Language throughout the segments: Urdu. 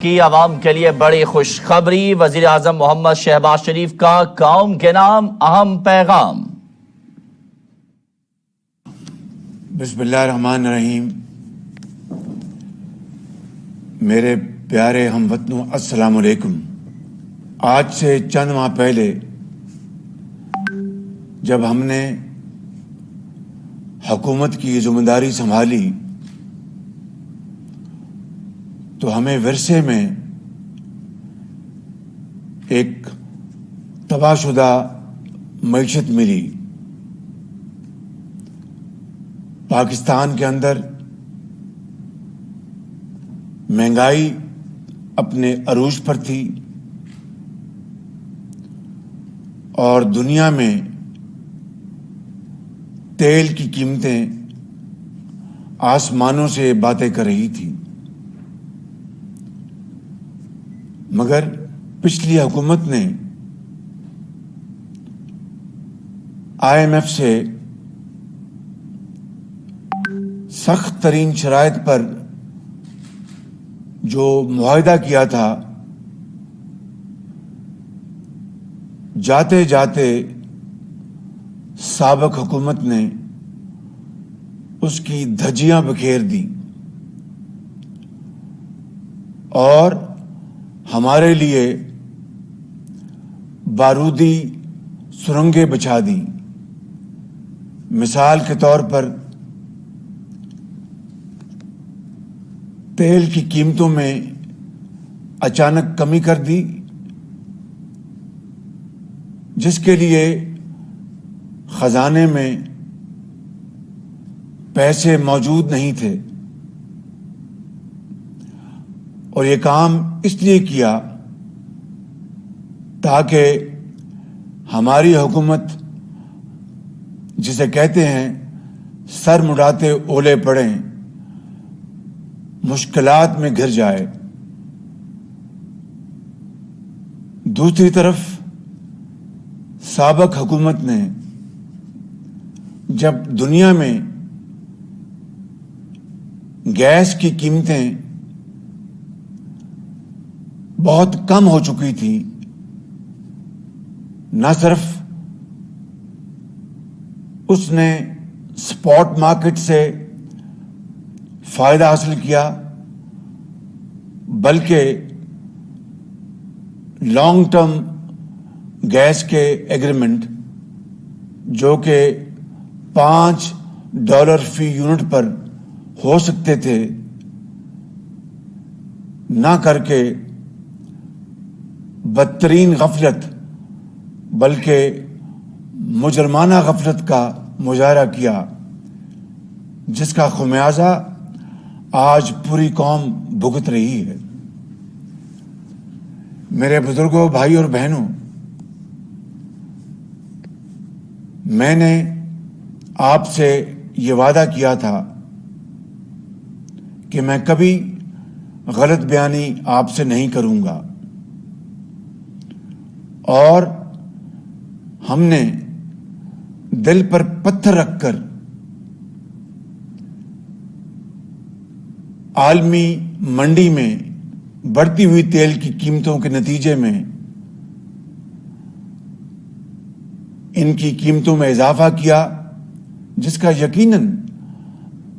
کی عوام کے لیے بڑی خوشخبری، وزیر اعظم محمد شہباز شریف کا قوم کے نام اہم پیغام۔ بسم اللہ الرحمن الرحیم۔ میرے پیارے ہم وطنوں، السلام علیکم۔ آج سے چند ماہ پہلے جب ہم نے حکومت کی ذمہ داری سنبھالی تو ہمیں ورثے میں ایک تباہ شدہ معیشت ملی۔ پاکستان کے اندر مہنگائی اپنے عروج پر تھی اور دنیا میں تیل کی قیمتیں آسمانوں سے باتیں کر رہی تھیں، مگر پچھلی حکومت نے IMF سے سخت ترین شرائط پر جو معاہدہ کیا تھا، جاتے جاتے سابق حکومت نے اس کی دھجیاں بکھیر دیں اور ہمارے لیے بارودی سرنگیں بچھا دیں۔ مثال کے طور پر تیل کی قیمتوں میں اچانک کمی کر دی، جس کے لیے خزانے میں پیسے موجود نہیں تھے، اور یہ کام اس لیے کیا تاکہ ہماری حکومت، جسے کہتے ہیں سر مڑاتے اولے پڑیں، مشکلات میں گھر جائے۔ دوسری طرف سابق حکومت نے جب دنیا میں گیس کی قیمتیں بہت کم ہو چکی تھی، نہ صرف اس نے اسپاٹ مارکیٹ سے فائدہ حاصل کیا، بلکہ لانگ ٹرم گیس کے ایگریمنٹ جو کہ $5 فی یونٹ پر ہو سکتے تھے، نہ کر کے بدترین غفلت بلکہ مجرمانہ غفلت کا مظاہرہ کیا، جس کا خمیازہ آج پوری قوم بھگت رہی ہے۔ میرے بزرگوں، بھائی اور بہنوں، میں نے آپ سے یہ وعدہ کیا تھا کہ میں کبھی غلط بیانی آپ سے نہیں کروں گا، اور ہم نے دل پر پتھر رکھ کر عالمی منڈی میں بڑھتی ہوئی تیل کی قیمتوں کے نتیجے میں ان کی قیمتوں میں اضافہ کیا، جس کا یقیناً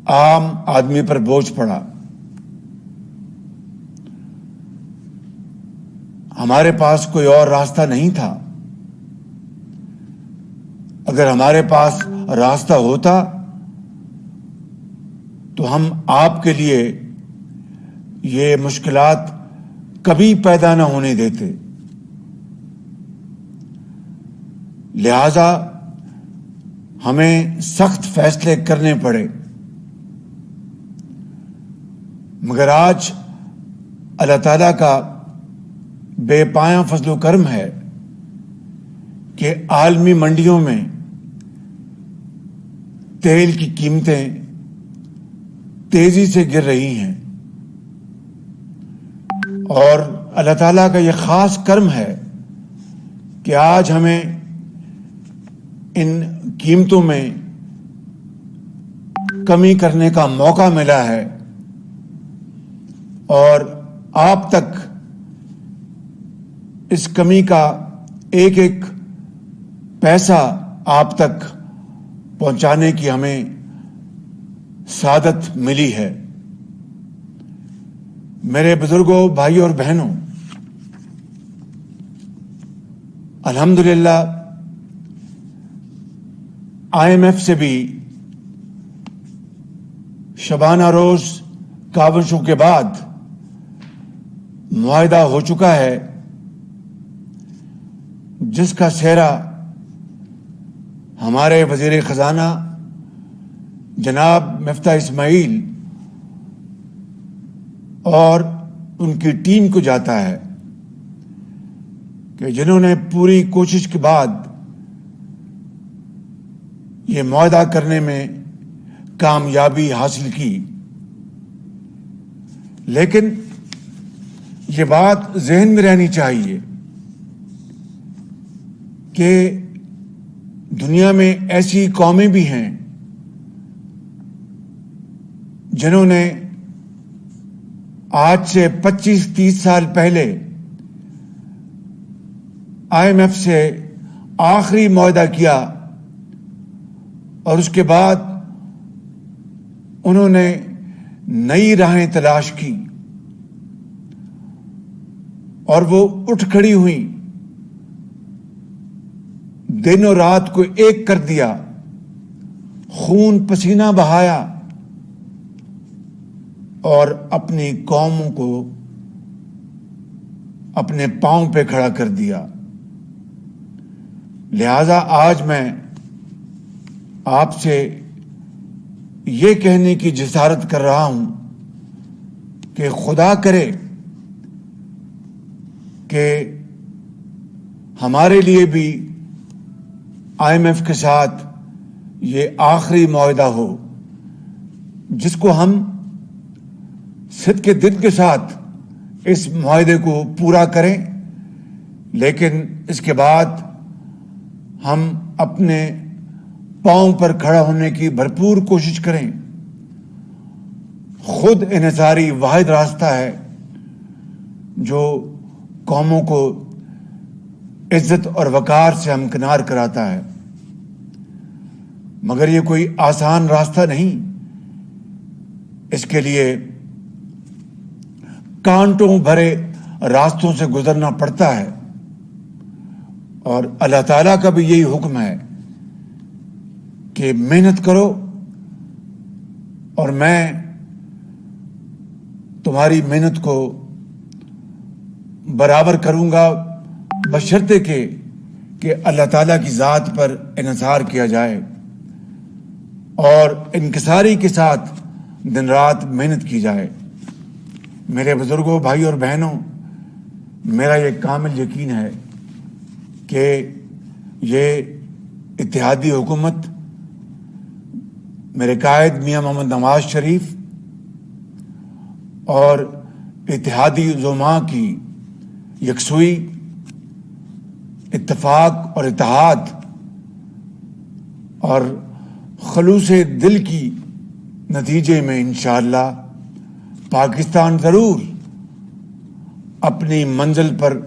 عام آدمی پر بوجھ پڑا۔ ہمارے پاس کوئی اور راستہ نہیں تھا۔ اگر ہمارے پاس راستہ ہوتا تو ہم آپ کے لیے یہ مشکلات کبھی پیدا نہ ہونے دیتے۔ لہذا ہمیں سخت فیصلے کرنے پڑے، مگر آج اللہ تعالیٰ کا بے پایاں فضل و کرم ہے کہ عالمی منڈیوں میں تیل کی قیمتیں تیزی سے گر رہی ہیں، اور اللہ تعالیٰ کا یہ خاص کرم ہے کہ آج ہمیں ان قیمتوں میں کمی کرنے کا موقع ملا ہے، اور آپ تک اس کمی کا ایک ایک پیسہ آپ تک پہنچانے کی ہمیں سعادت ملی ہے۔ میرے بزرگوں، بھائیوں اور بہنوں، الحمدللہ IMF سے بھی شبانہ روز کاوشوں کے بعد معاہدہ ہو چکا ہے، جس کا سہرا ہمارے وزیر خزانہ جناب مفتاح اسماعیل اور ان کی ٹیم کو جاتا ہے، کہ جنہوں نے پوری کوشش کے بعد یہ معاہدہ کرنے میں کامیابی حاصل کی۔ لیکن یہ بات ذہن میں رہنی چاہیے کہ دنیا میں ایسی قومیں بھی ہیں جنہوں نے آج سے 25-30 سال پہلے IMF سے آخری معاہدہ کیا، اور اس کے بعد انہوں نے نئی راہیں تلاش کی اور وہ اٹھ کھڑی ہوئی، دن اور رات کو ایک کر دیا، خون پسینہ بہایا اور اپنی قوموں کو اپنے پاؤں پہ کھڑا کر دیا۔ لہذا آج میں آپ سے یہ کہنے کی جسارت کر رہا ہوں کہ خدا کرے کہ ہمارے لیے بھی IMF کے ساتھ یہ آخری معاہدہ ہو، جس کو ہم صدق کے دل کے ساتھ اس معاہدے کو پورا کریں، لیکن اس کے بعد ہم اپنے پاؤں پر کھڑا ہونے کی بھرپور کوشش کریں۔ خود انحصاری واحد راستہ ہے جو قوموں کو عزت اور وقار سے ہمکنار کراتا ہے، مگر یہ کوئی آسان راستہ نہیں۔ اس کے لیے کانٹوں بھرے راستوں سے گزرنا پڑتا ہے، اور اللہ تعالیٰ کا بھی یہی حکم ہے کہ محنت کرو اور میں تمہاری محنت کو برابر کروں گا، بشرطے کہ اللہ تعالیٰ کی ذات پر انحصار کیا جائے اور انکساری کے ساتھ دن رات محنت کی جائے۔ میرے بزرگوں، بھائی اور بہنوں، میرا یہ کامل یقین ہے کہ یہ اتحادی حکومت میرے قائد میاں محمد نواز شریف اور اتحادی عظماء کی یکسوئی، اتفاق اور اتحاد اور خلوص دل کی نتیجے میں انشاءاللہ پاکستان ضرور اپنی منزل پر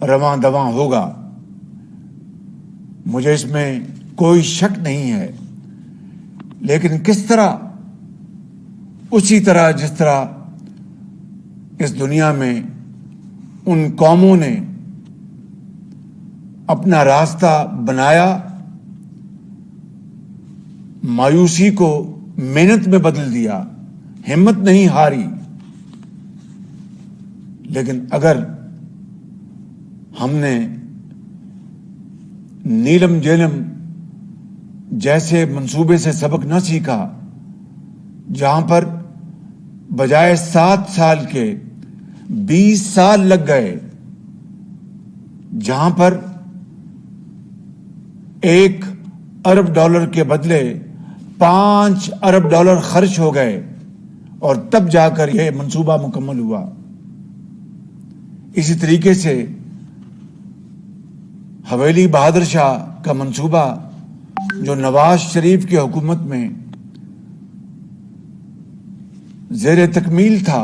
رواں دواں ہوگا، مجھے اس میں کوئی شک نہیں ہے۔ لیکن کس طرح؟ اسی طرح جس طرح اس دنیا میں ان قوموں نے اپنا راستہ بنایا، مایوسی کو محنت میں بدل دیا، ہمت نہیں ہاری، لیکن اگر ہم نے نیلم جیلم جیسے منصوبے سے سبق نہ سیکھا، جہاں پر بجائے 7 سال کے 20 سال لگ گئے، جہاں پر $1 ارب کے بدلے $5 ارب خرچ ہو گئے، اور تب جا کر یہ منصوبہ مکمل ہوا۔ اسی طریقے سے حویلی بہادر شاہ کا منصوبہ جو نواز شریف کی حکومت میں زیر تکمیل تھا،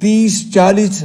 30-40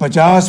50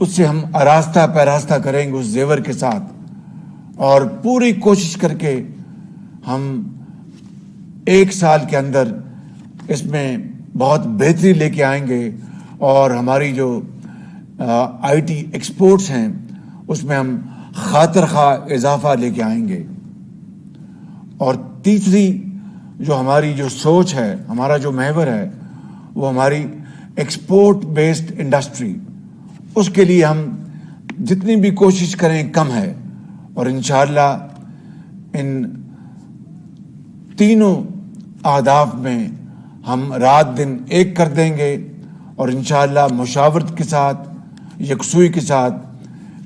اس سے ہم آراستہ پیراستہ کریں گے اس زیور کے ساتھ، اور پوری کوشش کر کے ہم 1 سال کے اندر اس میں بہت بہتری لے کے آئیں گے، اور ہماری جو آئی ٹی ایکسپورٹس ہیں اس میں ہم خاطر خواہ اضافہ لے کے آئیں گے۔ اور تیسری جو ہماری جو سوچ ہے، ہمارا جو محور ہے، وہ ہماری ایکسپورٹ بیسڈ انڈسٹری، اس کے لیے ہم جتنی بھی کوشش کریں کم ہے، اور انشاءاللہ ان تینوں اہداف میں ہم رات دن ایک کر دیں گے، اور انشاءاللہ مشاورت کے ساتھ، یکسوئی کے ساتھ،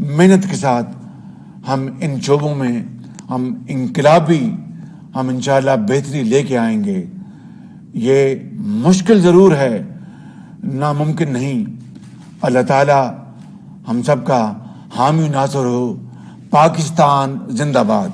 محنت کے ساتھ ہم ان شعبوں میں ہم انقلابی ہم انشاءاللہ بہتری لے کے آئیں گے۔ یہ مشکل ضرور ہے، ناممکن نہیں۔ اللہ تعالیٰ ہم سب کا حامی ناصر ہو۔ پاکستان زندہ باد۔